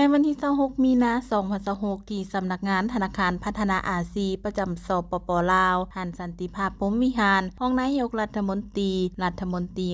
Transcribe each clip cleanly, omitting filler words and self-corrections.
ในวันที่26มีนาคม2026ที่สำนักงานธนาคารพัฒนาอาซีประจำสปป.ลาวท่านสันติภาพพรหมวิหารรองนายกรัฐมนตรี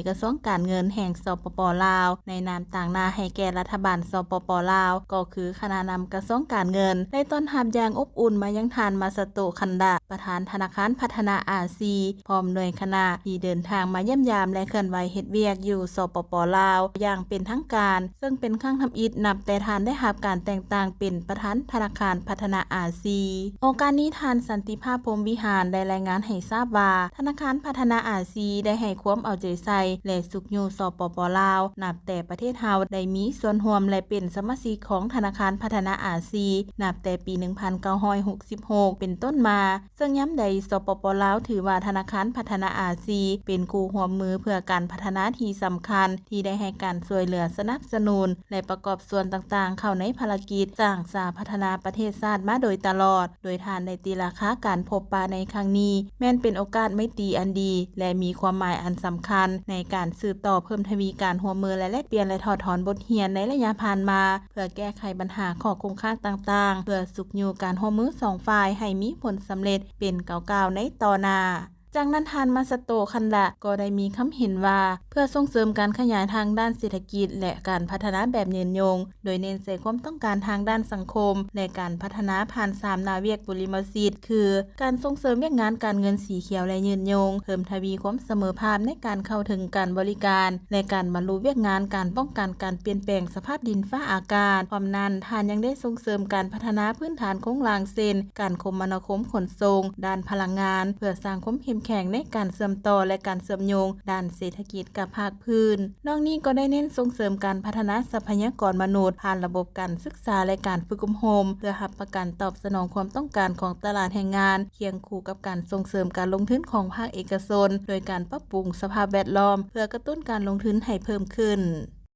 กระทรวงการเงินแห่งสปป.ลาวในนามต่างหน้าให้แก่รัฐบาลสปป.ลาวก็คือคณะนำกระทรวงการเงินได้ต้อนรับอย่างอบอุ่นมายังทานมาสโตคันดะประธานธนาคารพัฒนาอาซีพร้อมหน่วยคณะที่เดินทางมาเยี่ยมยามและเคลื่อนไหวเฮ็ดเวียกอยู่สปป.ลาวอย่างเป็นทางการซึ่งเป็นครั้งทำอิฐนับแต่ทานได้รับการแต่งตั้งเป็นประธานธนาคารพัฒนาอาซีองค์การนี้ทานสันติภาพพรหมวิหารได้รายงานให้ทราบว่าธนาคารพัฒนาอาซีได้ให้ความเอาใจใส่และสุขอยู่สปป.ลาวนับแต่ประเทศเฮาได้มีส่วนร่วมและเป็นสมาชิกของธนาคารพัฒนาอาซีนับแต่ปี 1966 เป็นต้นมาซึ่งย้ำใดสปป.ลาวถือว่าธนาคารพัฒนาอาซีเป็นคู่ร่วมมือเพื่อการพัฒนาที่สำคัญที่ได้ให้การช่วยเหลือสนับสนุนและประกอบส่วนต่างๆเข้าในภารกิจสร้างสาพัฒนาประเทศชาติมาโดยตลอดโดยทานได้ตีราคาการพบปะในครั้งนี้แม้นเป็นโอกาสไม่ตรีอันดีและมีความหมายอันสำคัญในการสืบต่อเพิ่มทวีการร่วมมือและแลกเปลี่ยนและถอดถอนบทเรียนในระยะผ่านมาเพื่อแก้ไขปัญหาข้อคงค้างต่างๆเพื่อสุขอยู่การร่วมมือ2ฝ่ายให้มีผลสำเร็จเป็นก้าวๆในต่อหน้าจากนั้นทานมาสโตคันดะก็ได้มีคำเห็นว่าเพื่อส่งเสริมการขยายทางด้านเศรษฐกิจและการพัฒนาแบบยืนยงโดยเน้นใส่ความต้องการทางด้านสังคมและการพัฒนาผ่าน3นาเวียกบริมสิทธิ์คือการส่งเสริมเวียกงานการเงินสีเขียวและยืนยงเพิ่มทวีความเสมอภาคในการเข้าถึงการบริการและการบรรลุเวียกงานการป้องกันการเปลี่ยนแปลงสภาพดินฟ้าอากาศพร้อมนั้นทานยังได้ส่งเสริมการพัฒนาพื้นฐานโครงสร้างเส้นการคมนาคมขนส่งด้านพลังงานเพื่อสร้างความเข้มแข็งในการเชื่อมต่อและการเชื่อมโยงด้านเศรษฐกิจกับภาคพื้นนอกนี้ก็ได้เน้นส่งเสริมการพัฒนาทรัพยากรมนุษย์ผ่านระบบการศึกษาและการฝึกอบรมเพื่อรับประกันตอบสนองความต้องการของตลาดแรงงานเคียงคู่กับการส่งเสริมการลงทุนของภาคเอกชนโดยการปรับปรุงสภาพแวดล้อมเพื่อกระตุ้นการลงทุนให้เพิ่มขึ้น